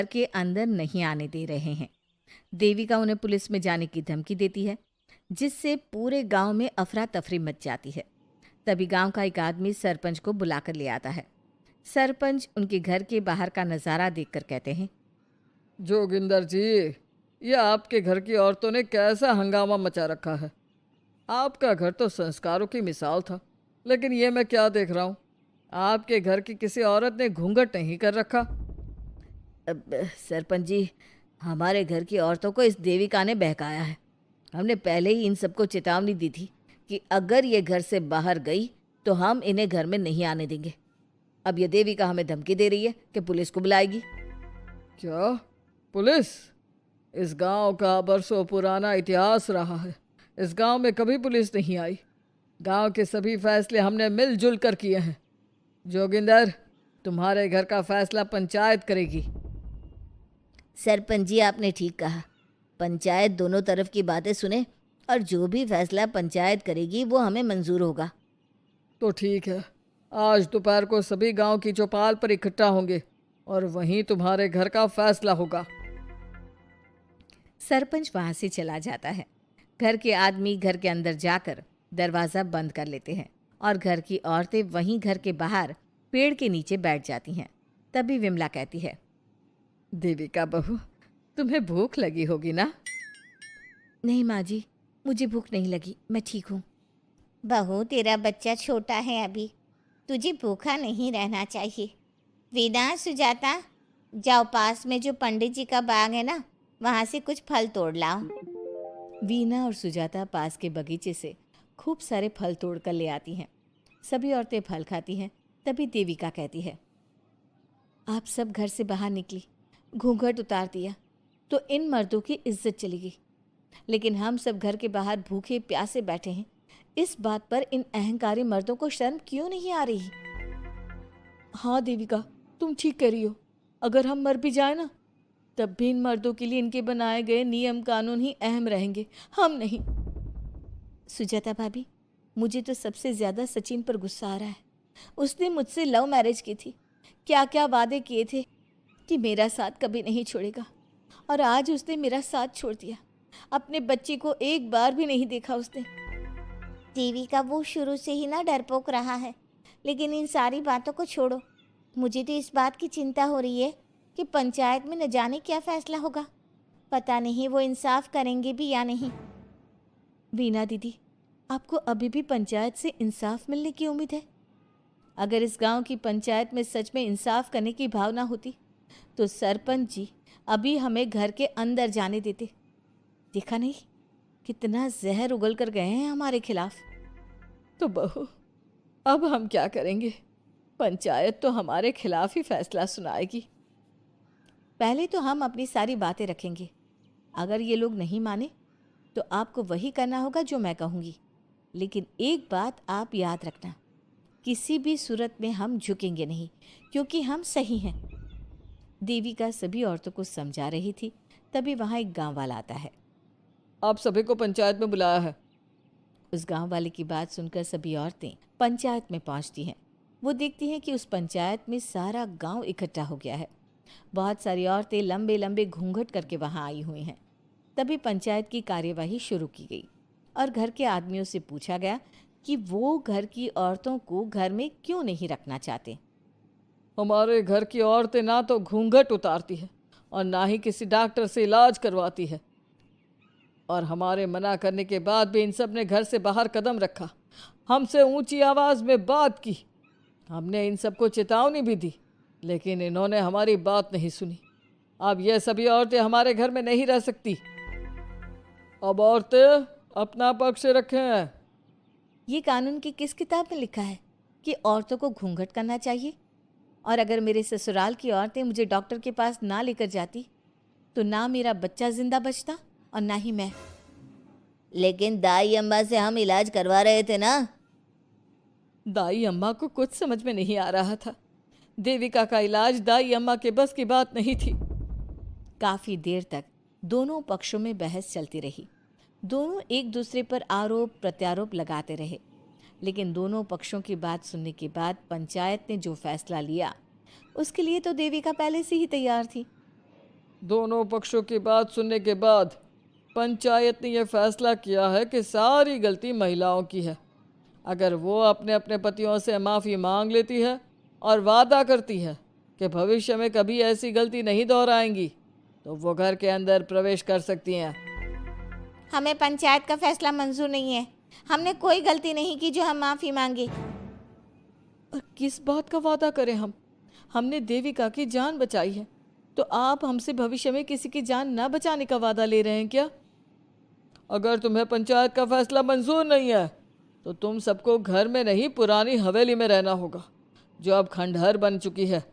घर के अंदर नहीं आने दे रहे हैं। देविका उन्हें पुलिस में जाने की धमकी देती है, जिससे पूरे गांव में अफरा तफरी मच जाती है। तभी गांव का एक आदमी सरपंच को बुलाकर ले आता है। सरपंच उनके घर के बाहर का नज़ारा देखकर कहते हैं, जोगिंदर जी, ये आपके घर की औरतों ने कैसा हंगामा मचा रखा है। आपका घर तो संस्कारों की मिसाल था, लेकिन ये मैं क्या देख रहा हूँ। आपके घर की किसी औरत ने घूंघट नहीं कर रखा। सरपंच जी, हमारे घर की औरतों को इस देविका ने बहकाया है। हमने पहले ही इन सबको चेतावनी दी थी कि अगर ये घर से बाहर गई तो हम इन्हें घर में नहीं आने देंगे। अब ये देविका हमें धमकी दे रही है कि पुलिस को बुलाएगी। क्या? पुलिस? इस गांव का बरसों पुराना इतिहास रहा है। इस गांव में कभी पुलिस नहीं आई। गांव के सभी फैसले हमने मिलजुल कर किए हैं। जोगिंदर, तुम्हारे घर का फैसला पंचायत करेगी। सरपंच जी, आपने ठीक कहा। पंचायत दोनों तरफ की बातें सुने और जो भी फैसला पंचायत करेगी वो हमें मंजूर होगा। तो ठीक है, आज दोपहर को सभी गांव की चौपाल पर इकट्ठा होंगे और वहीं तुम्हारे घर का फैसला होगा। सरपंच वहां से चला जाता है। घर के आदमी घर के अंदर जाकर दरवाज़ा बंद कर लेते हैं और घर की औरतें वहीं घर के बाहर पेड़ के नीचे बैठ जाती हैं। तभी विमला कहती है, देविका बहू, तुम्हें भूख लगी होगी ना? नहीं माँ जी, मुझे भूख नहीं लगी, मैं ठीक हूँ। बहू, तेरा बच्चा छोटा है अभी, तुझे भूखा नहीं रहना चाहिए। वीना, सुजाता, जाओ पास में जो पंडित जी का बाग है ना, वहाँ से कुछ फल तोड़ लाओ। वीना और सुजाता पास के बगीचे से खूब सारे फल तोड़ कर ले आती हैं। सभी औरतें फल खाती हैं। तभी देविका कहती है, आप सब घर से बाहर निकली, घूंघट उतार दिया तो इन मर्दों की इज्जत चली गई, लेकिन हम सब घर के बाहर भूखे प्यासे बैठे हैं। इस बात पर इन अहंकारी मर्दों को शर्म क्यों नहीं आ रही? हाँ देविका, तुम ठीक कह रही हो। अगर हम मर भी जाए ना, तब भी इन मर्दों के लिए इनके बनाए गए नियम कानून ही अहम रहेंगे, हम नहीं। सुजाता भाभी, मुझे तो सबसे ज़्यादा सचिन पर गुस्सा आ रहा है। उसने मुझसे लव मैरिज की थी, क्या क्या वादे किए थे कि मेरा साथ कभी नहीं छोड़ेगा, और आज उसने मेरा साथ छोड़ दिया। अपने बच्चे को एक बार भी नहीं देखा उसने। टीवी का वो शुरू से ही ना डरपोक रहा है, लेकिन इन सारी बातों को छोड़ो। मुझे तो इस बात की चिंता हो रही है कि पंचायत में न जाने क्या फैसला होगा। पता नहीं वो इंसाफ करेंगे भी या नहीं। वीना दीदी, आपको अभी भी पंचायत से इंसाफ मिलने की उम्मीद है? अगर इस गांव की पंचायत में सच में इंसाफ करने की भावना होती तो सरपंच जी अभी हमें घर के अंदर जाने देते। देखा नहीं कितना जहर उगल कर गए हैं हमारे खिलाफ। तो बहू, अब हम क्या करेंगे? पंचायत तो हमारे खिलाफ ही फैसला सुनाएगी। पहले तो हम अपनी सारी बातें रखेंगे। अगर ये लोग नहीं माने तो आपको वही करना होगा जो मैं कहूँगी। लेकिन एक बात आप याद रखना, किसी भी सूरत में हम झुकेंगे नहीं, क्योंकि हम सही हैं। देविका सभी औरतों को समझा रही थी। तभी वहाँ एक गांव वाला आता है। आप सभी को पंचायत में बुलाया है। उस गांव वाले की बात सुनकर सभी औरतें पंचायत में पहुंचती हैं। वो देखती हैं कि उस पंचायत में सारा गांव इकट्ठा हो गया है। बहुत सारी औरतें लंबे लंबे घूंघट करके वहां आई हुई हैं। तभी पंचायत की कार्यवाही शुरू की गई और घर के आदमियों से पूछा गया कि वो घर की औरतों को घर में क्यों नहीं रखना चाहते। हमारे घर की औरतें ना तो घूंघट उतारती है और ना ही किसी डॉक्टर से इलाज करवाती है, और हमारे मना करने के बाद भी इन सब ने घर से बाहर कदम रखा, हमसे ऊंची आवाज़ में बात की। हमने इन सबको चेतावनी भी दी, लेकिन इन्होंने हमारी बात नहीं सुनी। अब ये सभी औरतें हमारे घर में नहीं रह सकती। अब औरतें अपना पक्ष रखें। ये कानून की किस किताब में लिखा है कि औरतों को घूंघट करना चाहिए? और अगर मेरे ससुराल की औरतें मुझे डॉक्टर के पास ना लेकर जाती तो ना मेरा बच्चा जिंदा बचता और ना ही मैं। लेकिन दाई अम्मा से हम इलाज करवा रहे थे ना। दाई अम्मा को कुछ समझ में नहीं आ रहा था। देविका का इलाज दाई अम्मा के बस की बात नहीं थी। काफ़ी देर तक दोनों पक्षों में बहस चलती रही। दोनों एक दूसरे पर आरोप प्रत्यारोप लगाते रहे, लेकिन दोनों पक्षों की बात सुनने के बाद पंचायत ने जो फैसला लिया उसके लिए तो देविका पहले से ही तैयार थी। दोनों पक्षों की बात सुनने के बाद पंचायत ने यह फैसला किया है कि सारी गलती महिलाओं की है। अगर वो अपने अपने पतियों से माफ़ी मांग लेती है और वादा करती है कि भविष्य में कभी ऐसी गलती नहीं दोहराएंगी, तो वो घर के अंदर प्रवेश कर सकती हैं। हमें पंचायत का फैसला मंजूर नहीं है। हमने कोई गलती नहीं की जो हम माफ़ी मांगे। और किस बात का वादा करें हम? हमने देविका की जान बचाई है, तो आप हमसे भविष्य में किसी की जान न बचाने का वादा ले रहे हैं क्या? अगर तुम्हें पंचायत का फैसला मंजूर नहीं है तो तुम सबको घर में नहीं, पुरानी हवेली में रहना होगा, जो अब खंडहर बन चुकी है।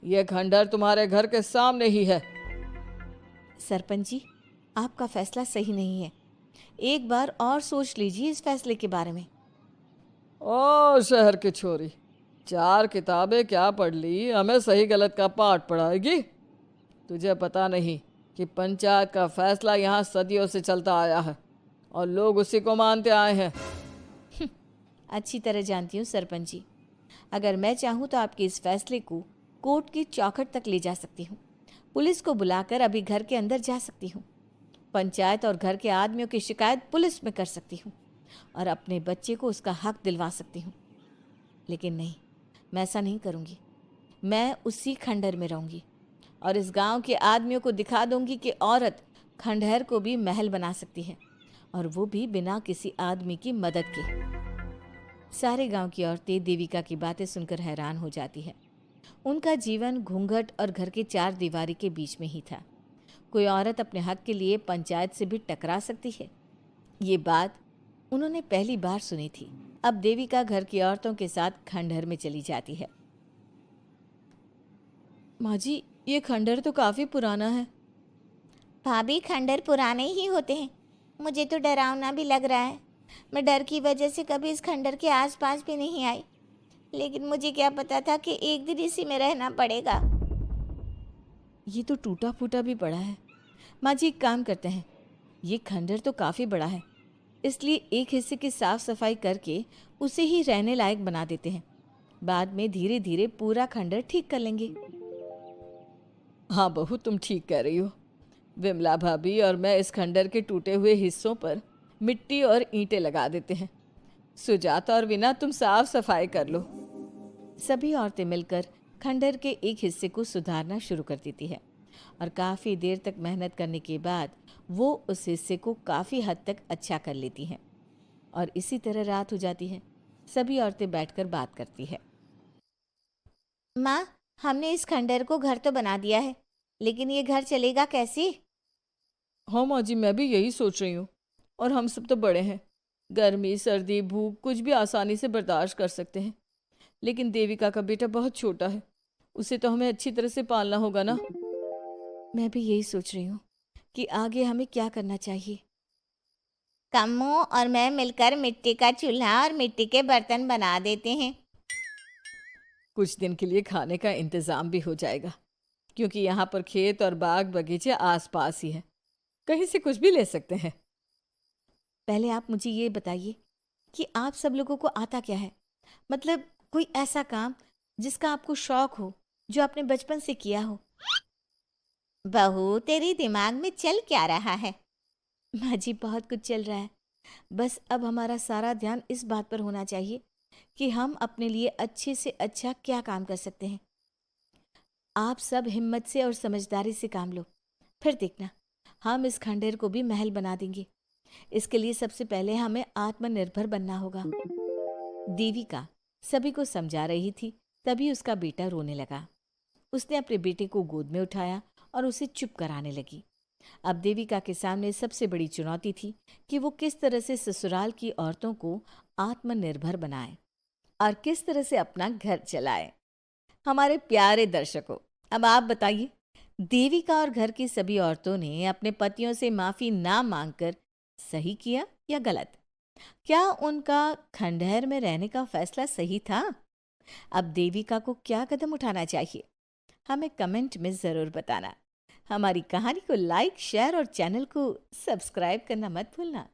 यह खंडहर तुम्हारे घर के सामने ही है। सरपंच जी, आपका फैसला सही नहीं है। एक बार और सोच लीजिए इस फैसले के बारे में। ओ शहर की छोरी, 4 किताबें क्या पढ़ ली, हमें सही गलत का पाठ पढ़ाएगी? तुझे पता नहीं कि पंचायत का फैसला यहाँ सदियों से चलता आया है और लोग उसी को मानते आए हैं। अच्छी तरह जानती हूँ सरपंच जी। अगर मैं चाहूँ तो आपके इस फैसले को कोर्ट की चौखट तक ले जा सकती हूँ। पुलिस को बुलाकर अभी घर के अंदर जा सकती हूँ। पंचायत और घर के आदमियों की शिकायत पुलिस में कर सकती हूँ और अपने बच्चे को उसका हक दिलवा सकती हूँ। लेकिन नहीं, मैं ऐसा नहीं करूँगी। मैं उसी खंडहर में रहूँगी और इस गांव के आदमियों को दिखा दूंगी कि औरत खंडहर को भी महल बना सकती है, और वो भी बिना किसी आदमी की मदद के। सारे गांव की औरतें देविका की बातें सुनकर हैरान हो जाती है। उनका जीवन घूंघट और घर के 4 दीवारी के बीच में ही था। कोई औरत अपने हक के लिए पंचायत से भी टकरा सकती है, ये बात उन्होंने पहली बार सुनी थी। अब देविका घर की औरतों के साथ खंडहर में चली जाती है। माँ जी, ये खंडहर तो काफ़ी पुराना है। भाभी, खंडहर पुराने ही होते हैं। मुझे तो डरावना भी लग रहा है। मैं डर की वजह से कभी इस खंडहर के आसपास भी नहीं आई, लेकिन मुझे क्या पता था कि एक दिन इसी में रहना पड़ेगा। ये तो टूटा फूटा भी पड़ा है। माँ जी, एक काम करते हैं, ये खंडहर तो काफ़ी बड़ा है, इसलिए एक हिस्से की साफ सफाई करके उसे ही रहने लायक बना देते हैं। बाद में धीरे धीरे पूरा खंडहर ठीक कर लेंगे। हाँ बहू, तुम ठीक कह रही हो। विमला भाभी और मैं इस खंडहर के टूटे हुए हिस्सों पर मिट्टी और ईंटें लगा देते हैं। सुजाता और वीना, तुम साफ सफाई कर लो। सभी औरतें मिलकर खंडहर के एक हिस्से को सुधारना शुरू कर देती है और काफ़ी देर तक मेहनत करने के बाद वो उस हिस्से को काफ़ी हद तक अच्छा कर लेती हैं। और इसी तरह रात हो जाती है। सभी औरतें बैठकर बात करती है। माँ, हमने इस खंडहर को घर तो बना दिया है, लेकिन ये घर चलेगा कैसे? हाँ माँ जी, मैं भी यही सोच रही हूँ। और हम सब तो बड़े हैं, गर्मी सर्दी भूख कुछ भी आसानी से बर्दाश्त कर सकते हैं। लेकिन देविका का बेटा बहुत छोटा है, उसे तो हमें अच्छी तरह से पालना होगा ना। मैं भी यही सोच रही हूँ कि आगे हमें क्या करना चाहिए। कम्मू और मैं मिलकर मिट्टी का चूल्हा और मिट्टी के बर्तन बना देते हैं। कुछ दिन के लिए खाने का इंतज़ाम भी हो जाएगा, क्योंकि यहाँ पर खेत और बाग बगीचे आसपास ही है, कहीं से कुछ भी ले सकते हैं। पहले आप मुझे ये बताइए कि आप सब लोगों को आता क्या है? मतलब कोई ऐसा काम जिसका आपको शौक हो, जो आपने बचपन से किया हो। बहू, तेरे दिमाग में चल क्या रहा है? माँ जी, बहुत कुछ चल रहा है। बस अब हमारा सारा ध्यान इस बात पर होना चाहिए कि हम अपने लिए अच्छे से अच्छा क्या काम कर सकते हैं। आप सब हिम्मत से और समझदारी से काम लो, फिर देखना हम इस खंडहर को भी महल बना देंगे। इसके लिए सबसे पहले हमें आत्मनिर्भर बनना होगा। देविका सभी को समझा रही थी, तभी उसका बेटा रोने लगा। उसने अपने बेटे को गोद में उठाया और उसे चुप कराने लगी। अब देविका के सामने सबसे बड़ी चुनौती थी कि वो किस तरह से ससुराल की औरतों को आत्मनिर्भर बनाए और किस तरह से अपना घर चलाए। हमारे प्यारे दर्शकों, अब आप बताइए, देविका और घर की सभी औरतों ने अपने पतियों से माफ़ी ना मांगकर सही किया या गलत? क्या उनका खंडहर में रहने का फैसला सही था? अब देविका को क्या कदम उठाना चाहिए, हमें कमेंट में ज़रूर बताना। हमारी कहानी को लाइक, शेयर और चैनल को सब्सक्राइब करना मत भूलना।